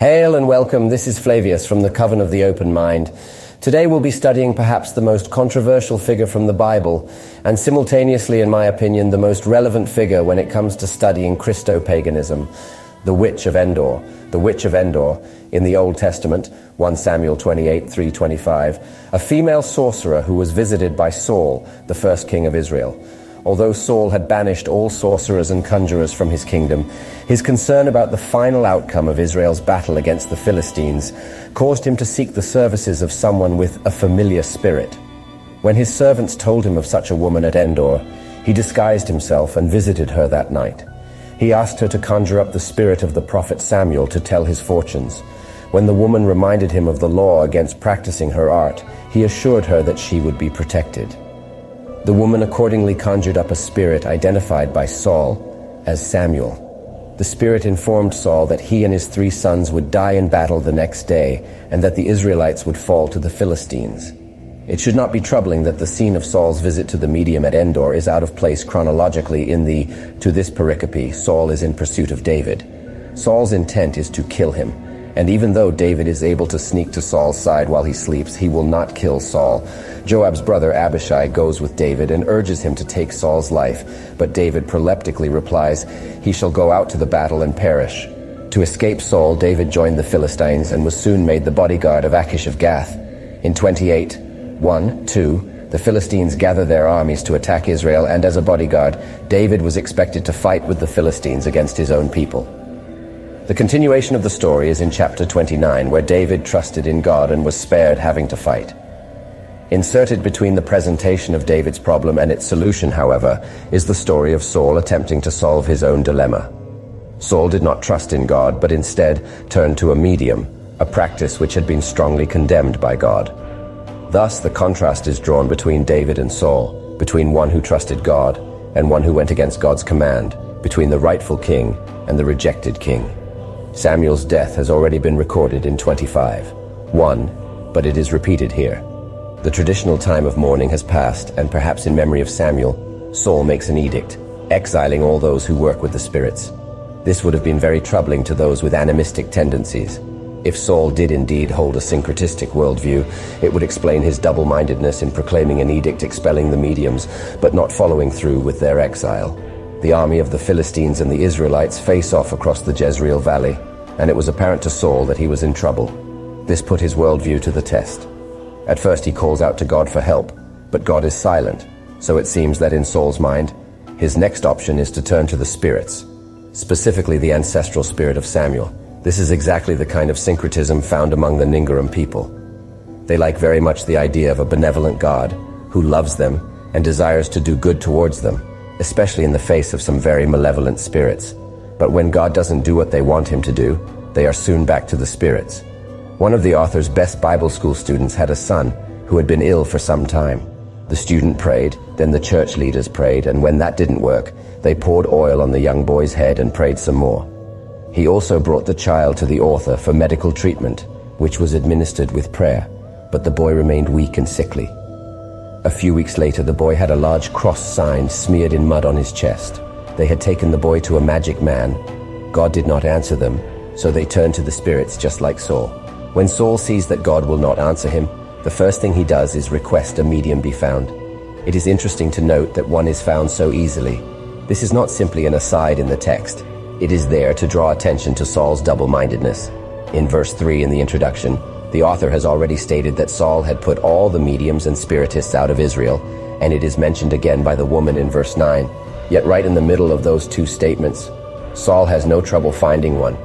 Hail and welcome, this is Flavius from the Coven of the Open Mind. Today we'll be studying perhaps the most controversial figure from the Bible, and simultaneously, in my opinion, the most relevant figure when it comes to studying Christopaganism, the Witch of Endor. The Witch of Endor, in the Old Testament, 1 Samuel 28, 3:25, a female sorcerer who was visited by Saul, the first king of Israel. Although Saul had banished all sorcerers and conjurers from his kingdom, his concern about the final outcome of Israel's battle against the Philistines caused him to seek the services of someone with a familiar spirit. When his servants told him of such a woman at Endor, he disguised himself and visited her that night. He asked her to conjure up the spirit of the prophet Samuel to tell his fortunes. When the woman reminded him of the law against practicing her art, he assured her that she would be protected. The woman accordingly conjured up a spirit identified by Saul as Samuel. The spirit informed Saul that he and his 3 sons would die in battle the next day, and that the Israelites would fall to the Philistines. It should not be troubling that the scene of Saul's visit to the medium at Endor is out of place chronologically in to this pericope, Saul is in pursuit of David. Saul's intent is to kill him, and even though David is able to sneak to Saul's side while he sleeps, he will not kill Saul. Joab's brother Abishai goes with David and urges him to take Saul's life, but David proleptically replies, "He shall go out to the battle and perish." To escape Saul, David joined the Philistines and was soon made the bodyguard of Achish of Gath. In 28:1-2, the Philistines gather their armies to attack Israel, and as a bodyguard, David was expected to fight with the Philistines against his own people. The continuation of the story is in chapter 29, where David trusted in God and was spared having to fight. Inserted between the presentation of David's problem and its solution, however, is the story of Saul attempting to solve his own dilemma. Saul did not trust in God, but instead turned to a medium, a practice which had been strongly condemned by God. Thus, the contrast is drawn between David and Saul, between one who trusted God and one who went against God's command, between the rightful king and the rejected king. Samuel's death has already been recorded in 25:1, but it is repeated here. The traditional time of mourning has passed, and perhaps in memory of Samuel, Saul makes an edict, exiling all those who work with the spirits. This would have been very troubling to those with animistic tendencies. If Saul did indeed hold a syncretistic worldview, it would explain his double-mindedness in proclaiming an edict expelling the mediums, but not following through with their exile. The army of the Philistines and the Israelites face off across the Jezreel Valley, and it was apparent to Saul that he was in trouble. This put his worldview to the test. At first he calls out to God for help, but God is silent, so it seems that in Saul's mind, his next option is to turn to the spirits, specifically the ancestral spirit of Samuel. This is exactly the kind of syncretism found among the Ningaram people. They like very much the idea of a benevolent God who loves them and desires to do good towards them, especially in the face of some very malevolent spirits. But when God doesn't do what they want him to do, they are soon back to the spirits. One of the author's best Bible school students had a son who had been ill for some time. The student prayed, then the church leaders prayed, and when that didn't work, they poured oil on the young boy's head and prayed some more. He also brought the child to the author for medical treatment, which was administered with prayer, but the boy remained weak and sickly. A few weeks later, the boy had a large cross sign smeared in mud on his chest. They had taken the boy to a magic man. God did not answer them, so they turned to the spirits just like Saul. When Saul sees that God will not answer him, the first thing he does is request a medium be found. It is interesting to note that one is found so easily. This is not simply an aside in the text. It is there to draw attention to Saul's double-mindedness. In verse 3 in the introduction, the author has already stated that Saul had put all the mediums and spiritists out of Israel, and it is mentioned again by the woman in verse 9. Yet right in the middle of those two statements, Saul has no trouble finding one.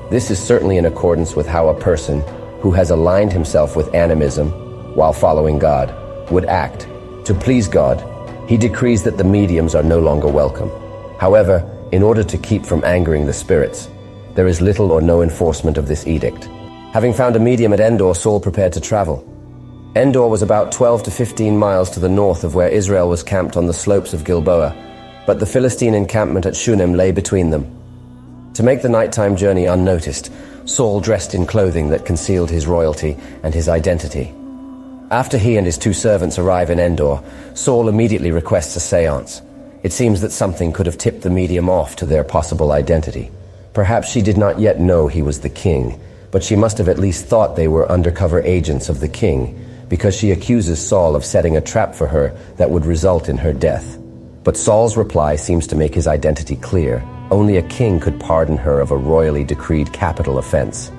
This is certainly in accordance with how a person who has aligned himself with animism while following God would act. To please God, he decrees that the mediums are no longer welcome. However, in order to keep from angering the spirits, there is little or no enforcement of this edict. Having found a medium at Endor, Saul prepared to travel. Endor was about 12 to 15 miles to the north of where Israel was camped on the slopes of Gilboa, but the Philistine encampment at Shunem lay between them. To make the nighttime journey unnoticed, Saul dressed in clothing that concealed his royalty and his identity. After he and his 2 servants arrive in Endor, Saul immediately requests a seance. It seems that something could have tipped the medium off to their possible identity. Perhaps she did not yet know he was the king, but she must have at least thought they were undercover agents of the king, because she accuses Saul of setting a trap for her that would result in her death. But Saul's reply seems to make his identity clear. Only a king could pardon her of a royally decreed capital offense.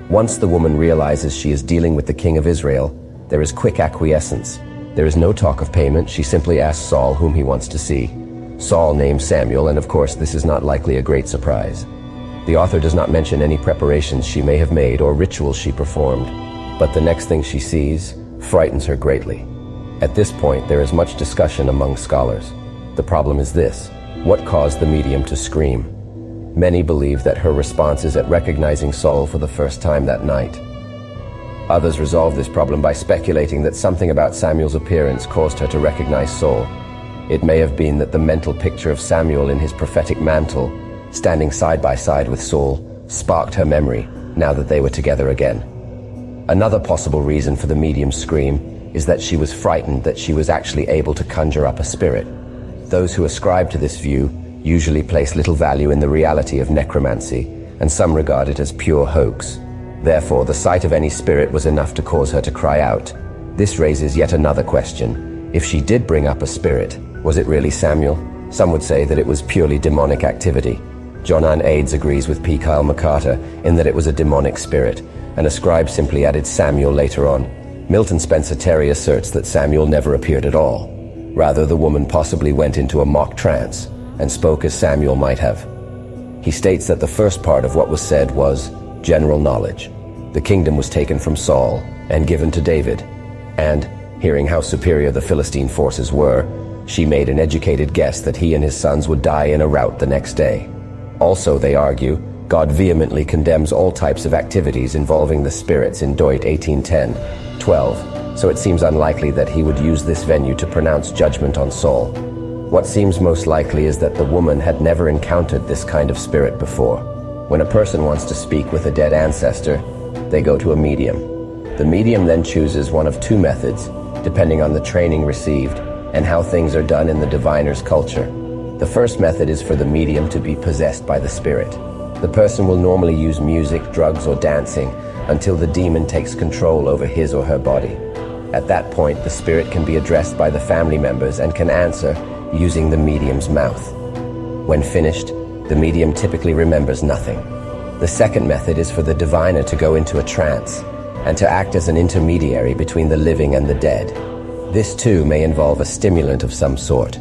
Once the woman realizes she is dealing with the king of Israel, there is quick acquiescence. There is no talk of payment. She simply asks Saul whom he wants to see. Saul names Samuel, and of course this is not likely a great surprise. The author does not mention any preparations she may have made or rituals she performed, but the next thing she sees frightens her greatly. At this point, there is much discussion among scholars. The problem is this: what caused the medium to scream? Many believe that her response is at recognizing Saul for the first time that night. Others resolve this problem by speculating that something about Samuel's appearance caused her to recognize Saul. It may have been that the mental picture of Samuel in his prophetic mantle, standing side by side with Saul, sparked her memory now that they were together again. Another possible reason for the medium's scream is that she was frightened that she was actually able to conjure up a spirit. Those who ascribe to this view usually place little value in the reality of necromancy, and some regard it as pure hoax. Therefore, the sight of any spirit was enough to cause her to cry out. This raises yet another question. If she did bring up a spirit, was it really Samuel? Some would say that it was purely demonic activity. Jonan Aids agrees with P. Kyle McCarter in that it was a demonic spirit, and a scribe simply added Samuel later on. Milton Spencer Terry asserts that Samuel never appeared at all. Rather, the woman possibly went into a mock trance and spoke as Samuel might have. He states that the first part of what was said was general knowledge. The kingdom was taken from Saul and given to David, and, hearing how superior the Philistine forces were, she made an educated guess that he and his sons would die in a rout the next day. Also, they argue, God vehemently condemns all types of activities involving the spirits in Deuteronomy 18:10-12, so it seems unlikely that he would use this venue to pronounce judgment on Saul. What seems most likely is that the woman had never encountered this kind of spirit before. When a person wants to speak with a dead ancestor, they go to a medium. The medium then chooses one of two methods, depending on the training received and how things are done in the diviner's culture. The first method is for the medium to be possessed by the spirit. The person will normally use music, drugs, or dancing until the demon takes control over his or her body. At that point, the spirit can be addressed by the family members and can answer using the medium's mouth. When finished, the medium typically remembers nothing. The second method is for the diviner to go into a trance and to act as an intermediary between the living and the dead. This too may involve a stimulant of some sort,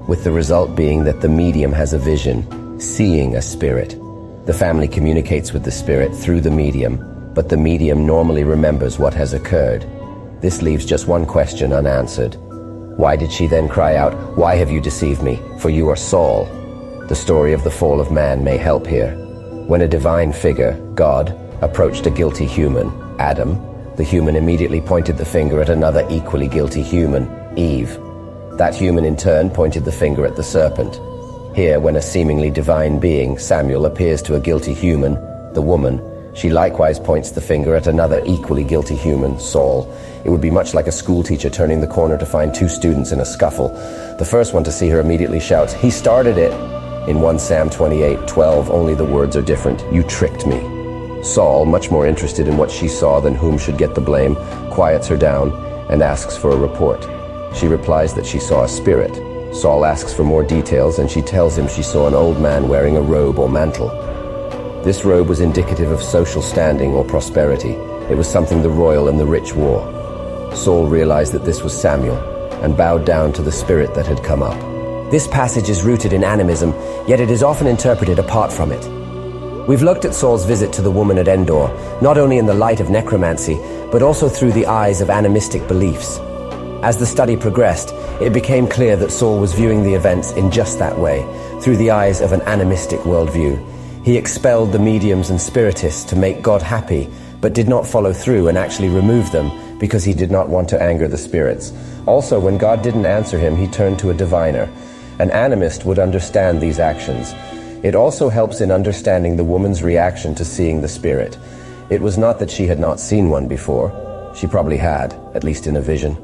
with the result being that the medium has a vision, seeing a spirit. The family communicates with the spirit through the medium, but the medium normally remembers what has occurred. This leaves just one question unanswered. Why did she then cry out, "Why have you deceived me? For you are Saul." The story of the fall of man may help here. When a divine figure, God, approached a guilty human, Adam, the human immediately pointed the finger at another equally guilty human, Eve. That human in turn pointed the finger at the serpent. Here, when a seemingly divine being, Samuel, appears to a guilty human, the woman, she likewise points the finger at another equally guilty human, Saul. It would be much like a schoolteacher turning the corner to find two students in a scuffle. The first one to see her immediately shouts, "He started it!" In 1 Sam 28:12, only the words are different. "You tricked me." Saul, much more interested in what she saw than whom should get the blame, quiets her down and asks for a report. She replies that she saw a spirit. Saul asks for more details, and she tells him she saw an old man wearing a robe or mantle. This robe was indicative of social standing or prosperity. It was something the royal and the rich wore. Saul realized that this was Samuel and bowed down to the spirit that had come up. This passage is rooted in animism, yet it is often interpreted apart from it. We've looked at Saul's visit to the woman at Endor, not only in the light of necromancy, but also through the eyes of animistic beliefs. As the study progressed, it became clear that Saul was viewing the events in just that way, through the eyes of an animistic worldview. He expelled the mediums and spiritists to make God happy, but did not follow through and actually remove them because he did not want to anger the spirits. Also, when God didn't answer him, he turned to a diviner. An animist would understand these actions. It also helps in understanding the woman's reaction to seeing the spirit. It was not that she had not seen one before. She probably had, at least in a vision.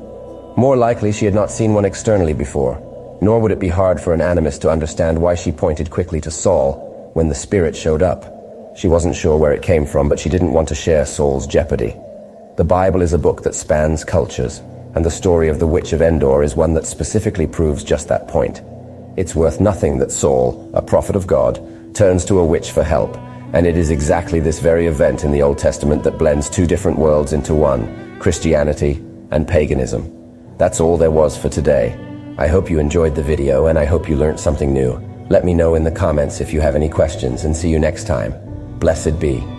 More likely, she had not seen one externally before, nor would it be hard for an animist to understand why she pointed quickly to Saul when the spirit showed up. She wasn't sure where it came from, but she didn't want to share Saul's jeopardy. The Bible is a book that spans cultures, and the story of the Witch of Endor is one that specifically proves just that point. It's worth nothing that Saul, a prophet of God, turns to a witch for help, and it is exactly this very event in the Old Testament that blends two different worlds into one, Christianity and paganism. That's all there was for today. I hope you enjoyed the video, and I hope you learned something new. Let me know in the comments if you have any questions, and see you next time. Blessed be.